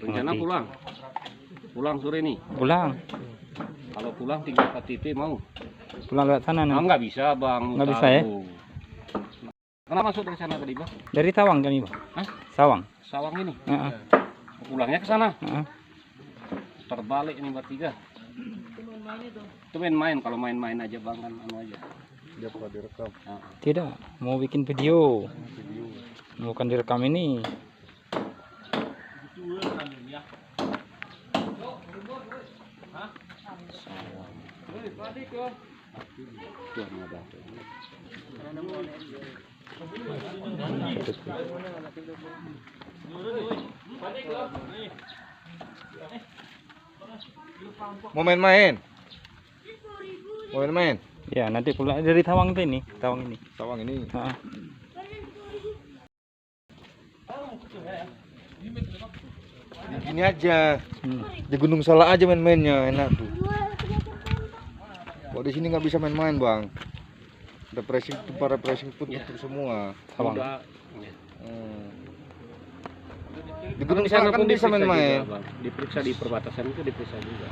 Rencana pulang. Pulang sore nih. Pulang. Kalau pulang tinggal KTP mau. Pulang lewat sana nih. Nggak bisa bang. Nggak bisa ya? Kenapa masuk dari sana tadi bang? Dari Tawang kami, Bang. Hah? Sawang. Sawang ini. Heeh. Pulangnya ke sana. Heeh. Terbalik ini bertiga. Itu main-main. Kalau main-main aja bang kan anu aja. Dia pernah direkam. Tidak, mau bikin video. Bukan direkam ini. Mau main-main? Mau main-main? Ya, nanti pulang dari Tawang ini. Tawang ini. Sawang ini. Heeh. Gini aja. Di Gunung Salak aja main-mainnya, enak tuh. Kok di sini nggak bisa main-main, Bang. Ada pressing, para pressing pun tutup semua. Tawang. Di Gunung Salak kan bisa main-main. Diperiksa di perbatasan itu diperiksa juga.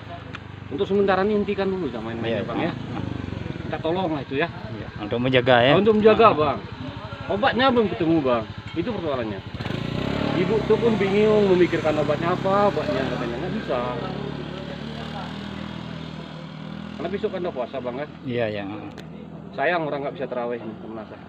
Untuk sementara ini hentikan dulu jangan main-main ya bang ya. Kita tolong lah itu ya. Ya, untuk menjaga ya. Untuk menjaga bang. Obatnya belum ketemu bang. Itu persoalannya. Ibu tuh pun bingung memikirkan obatnya apa, obatnya katanya nggak bisa. Karena besok kan udah puasa bang kan. Iya, ya. Sayang orang nggak bisa terawih nih, menasa.